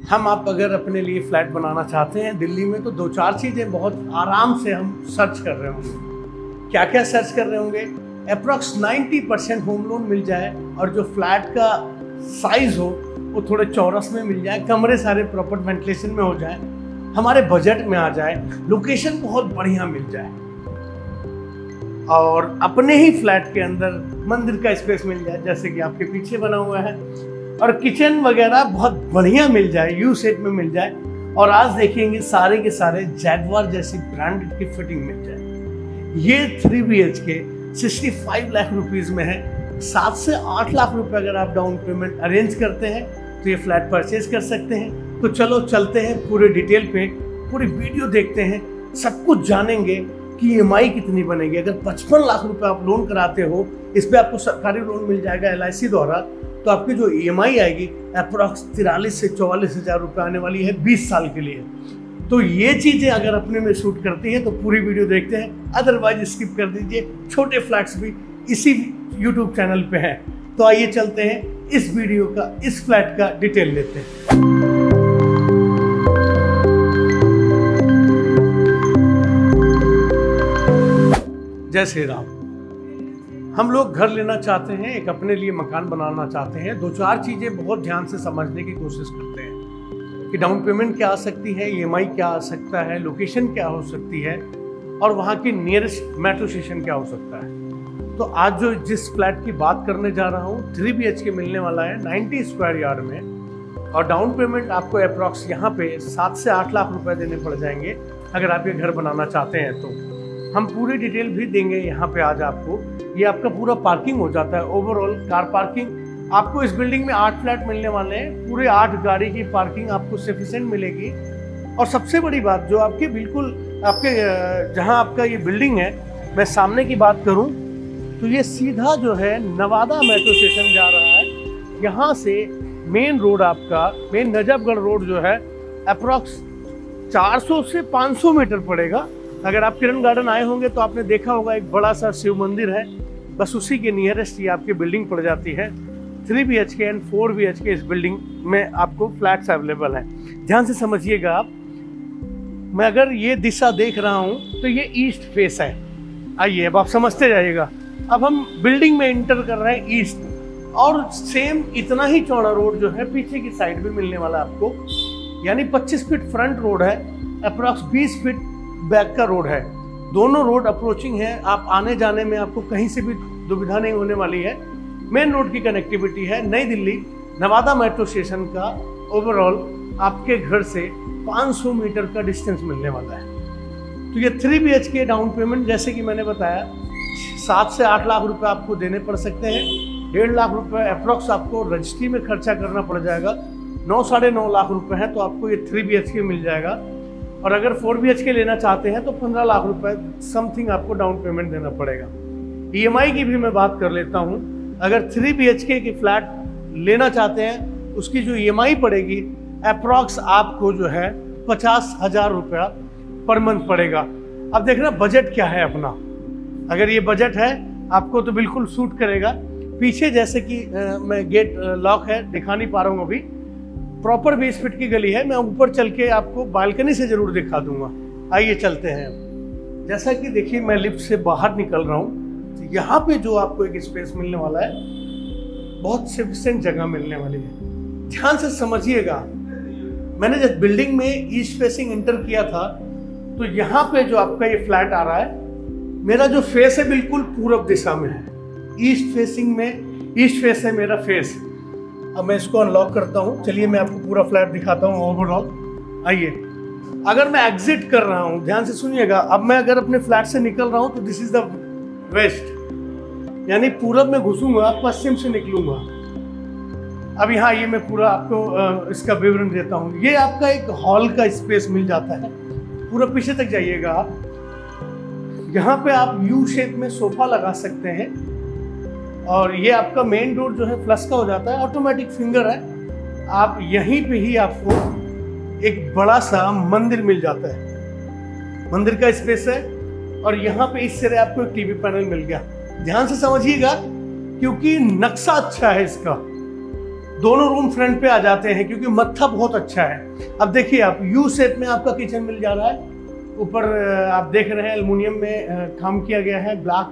हम आप अगर अपने लिए फ्लैट बनाना चाहते हैं दिल्ली में तो 2-4 चीज़ें बहुत आराम से हम सर्च कर रहे होंगे। क्या क्या सर्च कर रहे होंगे? अप्रॉक्स 90% होम लोन मिल जाए और जो फ्लैट का साइज हो वो थोड़े चौरस में मिल जाए, कमरे सारे प्रॉपर वेंटिलेशन में हो जाए, हमारे बजट में आ जाए, लोकेशन बहुत बढ़िया मिल जाए और अपने ही फ्लैट के अंदर मंदिर का स्पेस मिल जाए जैसे कि आपके पीछे बना हुआ है, और किचन वगैरह बहुत बढ़िया मिल जाए, यू शेप में मिल जाए। और आज देखेंगे सारे के सारे जैगवार जैसी ब्रांडेड की फिटिंग मिल जाए। ये 3 BHK 65 लाख रुपीस में है। 7 से 8 लाख रुपए अगर आप डाउन पेमेंट अरेंज करते हैं तो ये फ्लैट परचेज कर सकते हैं। तो चलो चलते हैं पूरे डिटेल पे, पूरी वीडियो देखते हैं, सब कुछ जानेंगे कि EMI कितनी बनेगी। अगर 55 लाख रुपए आप लोन कराते हो, इस पे आपको सरकारी लोन मिल जाएगा LIC द्वारा, तो आपकी जो EMI आएगी अप्रॉक्स 43 से 44 हज़ार रुपये आने वाली है 20 साल के लिए। तो ये चीज़ें अगर अपने में शूट करती हैं तो पूरी वीडियो देखते हैं, अदरवाइज स्किप कर दीजिए। छोटे फ्लैट्स भी इसी YouTube चैनल पे हैं। तो आइए चलते हैं इस वीडियो का, इस फ्लैट का डिटेल लेते हैं। जय श्री राम। हम लोग घर लेना चाहते हैं, एक अपने लिए मकान बनाना चाहते हैं। 2-4 चीज़ें बहुत ध्यान से समझने की कोशिश करते हैं कि डाउन पेमेंट क्या आ सकती है, EMI क्या आ सकता है, लोकेशन क्या हो सकती है और वहाँ की नियरेस्ट मेट्रो स्टेशन क्या हो सकता है। तो आज जो जिस फ्लैट की बात करने जा रहा हूँ 3 BHK मिलने वाला है 90 स्क्वायर यार्ड में, और डाउन पेमेंट आपको अप्रॉक्स यहाँ पे 7 से 8 लाख रुपए देने पड़ जाएंगे अगर आप ये घर बनाना चाहते हैं। तो हम पूरी डिटेल भी देंगे यहाँ पे आज आपको। ये आपका पूरा पार्किंग हो जाता है, ओवरऑल कार पार्किंग। आपको इस बिल्डिंग में 8 फ्लैट मिलने वाले हैं, पूरे 8 गाड़ी की पार्किंग आपको सफिशिएंट मिलेगी। और सबसे बड़ी बात जो आपके बिल्कुल आपके जहाँ आपका ये बिल्डिंग है, मैं सामने की बात करूँ तो ये सीधा जो है नवादा मेट्रो स्टेशन जा रहा है। यहाँ से मेन रोड आपका मेन नजफगढ़ रोड जो है अप्रॉक्स 400 से 500 मीटर पड़ेगा। अगर आप किरण गार्डन आए होंगे तो आपने देखा होगा एक बड़ा सा शिव मंदिर है, बस उसी के नियरेस्ट ये आपकी बिल्डिंग पड़ जाती है। 3 BHK एंड 4 BHK इस बिल्डिंग में आपको फ्लैट्स अवेलेबल हैं। ध्यान से समझिएगा आप, मैं अगर ये दिशा देख रहा हूँ तो ये ईस्ट फेस है। आइए अब आप समझते जाइएगा। अब हम बिल्डिंग में इंटर कर रहे हैं ईस्ट, और सेम इतना ही चौड़ा रोड जो है पीछे की साइड भी मिलने वाला है आपको, यानी 25 फीट फ्रंट रोड है, अप्रॉक्स 20 फीट बैक का रोड है। दोनों रोड अप्रोचिंग है, आप आने जाने में आपको कहीं से भी दुविधा नहीं होने वाली है। मेन रोड की कनेक्टिविटी है। नई दिल्ली नवादा मेट्रो स्टेशन का ओवरऑल आपके घर से 500 मीटर का डिस्टेंस मिलने वाला है। तो ये 3 BHK डाउन पेमेंट जैसे कि मैंने बताया 7 से 8 लाख रुपए आपको देने पड़ सकते हैं। 1.5 लाख रुपए अप्रॉक्स आपको रजिस्ट्री में खर्चा करना पड़ जाएगा। 9-9.5 लाख रुपए है तो आपको ये 3 BHK मिल जाएगा। और अगर 4 BHK लेना चाहते हैं तो 15 लाख रुपए समथिंग आपको डाउन पेमेंट देना पड़ेगा। EMI की भी मैं बात कर लेता हूं। अगर 3 BHK की फ्लैट लेना चाहते हैं उसकी जो EMI पड़ेगी अप्रॉक्स आपको जो है 50,000 रुपया पर मंथ पड़ेगा। अब देखना बजट क्या है अपना। अगर ये बजट है आपको तो बिल्कुल सूट करेगा। पीछे जैसे कि मैं गेट लॉक है दिखा नहीं पा रहा हूँ अभी, प्रॉपर 20 फीट की गली है। मैं ऊपर चल के आपको बालकनी से जरूर दिखा दूंगा। आइए चलते हैं। जैसा कि देखिए मैं लिफ्ट से बाहर निकल रहा हूँ तो यहाँ पे जो आपको एक स्पेस मिलने वाला है, बहुत सफिशिएंट जगह मिलने वाली है। ध्यान से समझिएगा। मैंने जब बिल्डिंग में ईस्ट फेसिंग एंटर किया था तो यहाँ पे जो आपका ये फ्लैट आ रहा है, मेरा जो फेस है बिल्कुल पूरब दिशा में है। ईस्ट फेसिंग में ईस्ट फेस है मेरा फेस। अब मैं इसको अनलॉक करता हूँ। चलिए मैं आपको पूरा फ्लैट दिखाता हूँ ओवरऑल। आइए, अगर मैं एग्जिट कर रहा हूँ, ध्यान से सुनिएगा। अब मैं अगर अपने फ्लैट से निकल रहा हूँ तो दिस इज द वेस्ट, यानी पूरब में घुसूंगा, पश्चिम से निकलूंगा। अब यहाँ ये मैं पूरा आपको इसका विवरण देता हूँ। ये आपका एक हॉल का स्पेस मिल जाता है। पूरा पीछे तक जाइएगा आप। यहाँ पे आप यू शेप में सोफा लगा सकते हैं। और ये आपका मेन डोर जो है फ्लश का हो जाता है, ऑटोमेटिक फिंगर है। आप यहीं पे ही आपको एक बड़ा सा मंदिर मिल जाता है, मंदिर का स्पेस है। और यहाँ पे इस तरह आपको एक टीवी पैनल मिल गया। ध्यान से समझिएगा क्योंकि नक्शा अच्छा है इसका। दोनों रूम फ्रंट पे आ जाते हैं क्योंकि मत्था बहुत अच्छा है। अब देखिए आप यू शेप में आपका किचन मिल जा रहा है। ऊपर आप देख रहे हैं एल्युमिनियम में काम किया गया है, ब्लैक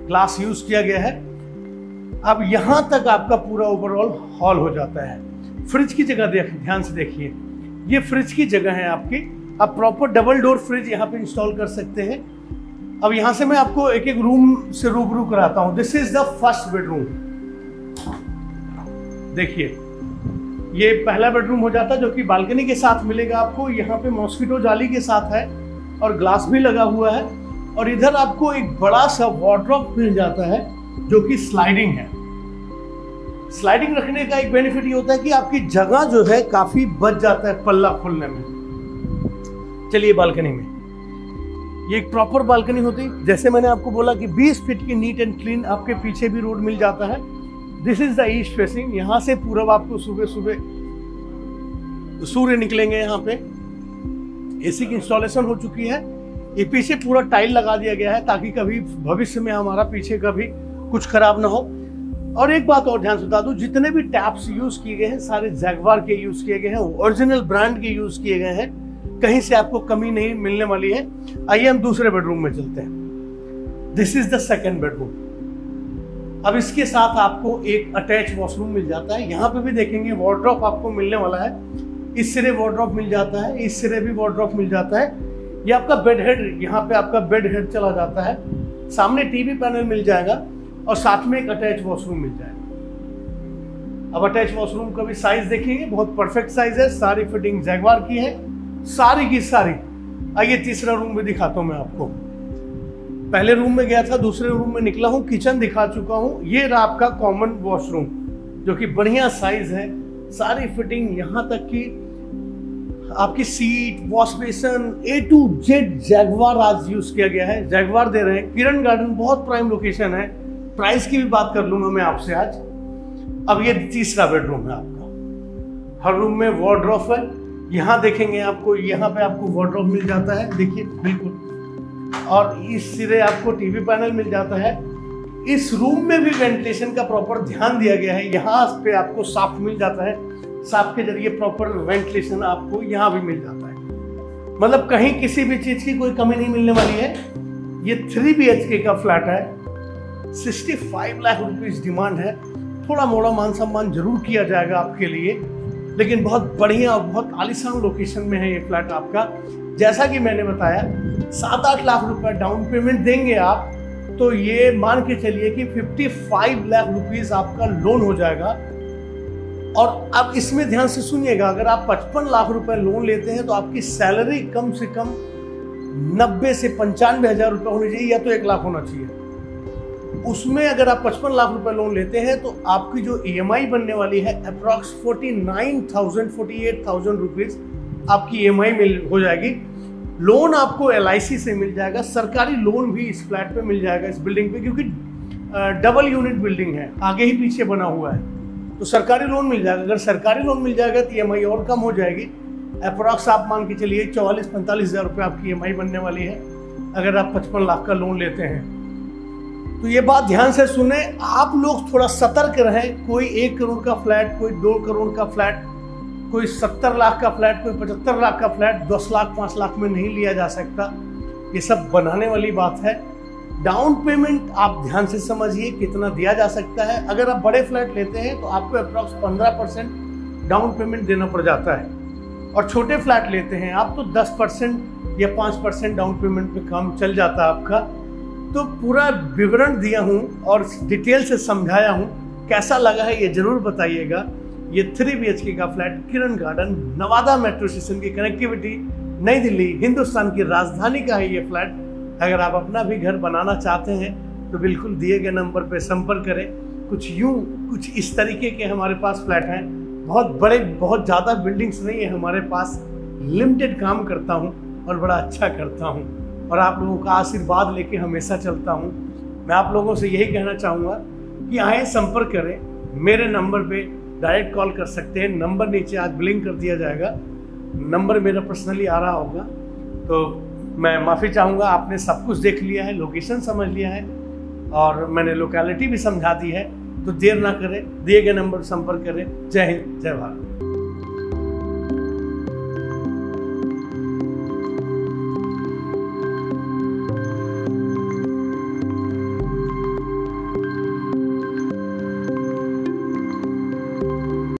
ग्लास यूज किया गया है। अब यहाँ तक आपका पूरा ओवरऑल हॉल हो जाता है। फ्रिज की जगह ध्यान से देखिए, ये फ्रिज की जगह है आपकी। आप प्रॉपर डबल डोर फ्रिज यहाँ पे इंस्टॉल कर सकते हैं। अब यहाँ से मैं आपको एक एक रूम से रूबरू कराता हूँ। This is the first bedroom. देखिए ये पहला बेडरूम हो जाता है जो कि बालकनी के साथ मिलेगा आपको। यहाँ पे मॉस्किटो जाली के साथ है और ग्लास भी लगा हुआ है। और इधर आपको एक बड़ा सा वार्डरोब मिल जाता है जो कि स्लाइडिंग है। स्लाइडिंग रखने का एक बेनिफिट ये होता है कि आपकी जगह जो है काफी बच जाता है पल्ला खोलने में। चलिए बालकनी में, ये एक प्रॉपर बालकनी होती है। जैसे मैंने आपको बोला कि 20 फीट की नीट एंड क्लीन, आपके पीछे भी रोड मिल जाता है। This is the east facing. यहाँ से पूरब आपको सुबह सुबह सूर्य निकलेंगे। यहाँ पे एसी की इंस्टॉलेशन हो चुकी है। ये पीछे पूरा टाइल लगा दिया गया है ताकि कभी भविष्य में हमारा पीछे कभी कुछ खराब ना हो। और एक बात और ध्यान से बता दूं, जितने भी टैप्स यूज किए गए हैं सारे जैगवार के यूज किए गए हैं, ओरिजिनल ब्रांड के यूज किए गए हैं। कहीं से आपको कमी नहीं मिलने वाली है। आइए हम दूसरे बेडरूम में चलते हैं। This is the second bedroom. अब इसके साथ आपको एक अटैच वॉशरूम मिल जाता है। यहाँ पे भी देखेंगे वार्डरोब आपको मिलने वाला है। इस सिरे वार्डरोब मिल जाता है, इस सिरे भी वार्डरोब मिल जाता है। ये आपका बेड हेड, यहाँ पे आपका बेड हेड चला जाता है। सामने टीवी पैनल मिल जाएगा और साथ में एक अटैच वॉशरूम मिल जाएगा। अब अटैच वॉशरूम का भी साइज देखेंगे, बहुत परफेक्ट साइज है। सारी फिटिंग जैगवार की है, सारी की सारी। आइए तीसरा रूम भी दिखाता हूँ मैं आपको। पहले रूम में गया था, दूसरे रूम में निकला हूँ, किचन दिखा चुका हूँ। ये रहा आपका कॉमन वॉशरूम जो कि बढ़िया साइज है। सारी फिटिंग यहाँ तक कि आपकी seat, wash basin, A to Z Jaguar आज यूज किया गया है। जैगवार दे रहे हैं। किरण गार्डन बहुत प्राइम लोकेशन है। प्राइस की भी बात कर लूंगा मैं आपसे आज। अब ये तीसरा बेडरूम है आपका। हर रूम में वार्डरोब है। यहाँ देखेंगे आपको, यहाँ पे आपको वार्डरोब मिल जाता है, देखिए बिल्कुल। और इस सिरे आपको टीवी पैनल मिल जाता है। इस रूम में भी वेंटिलेशन का प्रॉपर ध्यान दिया गया है। यहाँ पे आपको साफ्ट मिल जाता है, साफ्ट के जरिए प्रॉपर वेंटिलेशन आपको यहाँ भी मिल जाता है। मतलब कहीं किसी भी चीज की कोई कमी नहीं मिलने वाली है। ये 3 BHK का फ्लैट है। 65 लाख रुपीज डिमांड है। थोड़ा मोड़ा मान सम्मान जरूर किया जाएगा आपके लिए, लेकिन बहुत बढ़िया और बहुत आलीशान लोकेशन में है ये फ्लैट आपका। जैसा कि मैंने बताया 7-8 लाख रुपए डाउन पेमेंट देंगे आप, तो ये मान के चलिए कि 55 लाख रुपीज आपका लोन हो जाएगा। और अब इसमें ध्यान से सुनिएगा, अगर आप 55 लाख रुपए लोन लेते हैं तो आपकी सैलरी कम से कम 90 से 95 हजार रुपए होनी चाहिए, या तो 1 लाख होना चाहिए। उसमें अगर आप 55 लाख रुपए लोन लेते हैं तो आपकी जो EMI बनने वाली है अप्रॉक्स 48,000 रुपीज आपकी EMI हो जाएगी। लोन आपको LIC से मिल जाएगा। सरकारी लोन भी इस फ्लैट पे मिल जाएगा, इस बिल्डिंग पे, क्योंकि डबल यूनिट बिल्डिंग है, आगे ही पीछे बना हुआ है, तो सरकारी लोन मिल जाएगा। अगर सरकारी लोन मिल जाएगा तो EMI और कम हो जाएगी। अप्रॉक्स आप मान के चलिए 44-45 हजार रुपये आपकी EMI बनने वाली है अगर आप 55 लाख का लोन लेते हैं। तो ये बात ध्यान से सुने, आप लोग थोड़ा सतर्क रहें। कोई 1 करोड़ का फ्लैट, कोई 2 करोड़ का फ्लैट, कोई 70 लाख का फ्लैट, कोई 75 लाख का फ्लैट 10 लाख 5 लाख में नहीं लिया जा सकता। ये सब बनाने वाली बात है। डाउन पेमेंट आप ध्यान से समझिए कितना दिया जा सकता है। अगर आप बड़े फ्लैट लेते हैं तो आपको अप्रॉक्स 15% डाउन पेमेंट देना पड़ जाता है, और छोटे फ्लैट लेते हैं आप तो 10% या 5% डाउन पेमेंट पे काम चल जाता है आपका। तो पूरा विवरण दिया हूँ और डिटेल से समझाया हूँ। कैसा लगा है ये जरूर बताइएगा। ये 3 BHK का फ्लैट, किरण गार्डन, नवादा मेट्रो स्टेशन की कनेक्टिविटी, नई दिल्ली, हिंदुस्तान की राजधानी का है ये फ्लैट। अगर आप अपना भी घर बनाना चाहते हैं तो बिल्कुल दिए गए नंबर पर संपर्क करें। कुछ इस तरीके के हमारे पास फ्लैट हैं। बहुत बड़े, बहुत ज़्यादा बिल्डिंग्स नहीं है हमारे पास। लिमिटेड काम करता हूँ और बड़ा अच्छा करता हूँ, और आप लोगों का आशीर्वाद लेके हमेशा चलता हूँ। मैं आप लोगों से यही कहना चाहूँगा कि आए संपर्क करें। मेरे नंबर पे डायरेक्ट कॉल कर सकते हैं। नंबर नीचे आज ब्लिंक कर दिया जाएगा। नंबर मेरा पर्सनली आ रहा होगा। तो मैं माफ़ी चाहूँगा, आपने सब कुछ देख लिया है, लोकेशन समझ लिया है और मैंने लोकेलिटी भी समझा दी है। तो देर ना करें, दिए गए नंबर पर संपर्क करें। जय हिंद, जय भारत।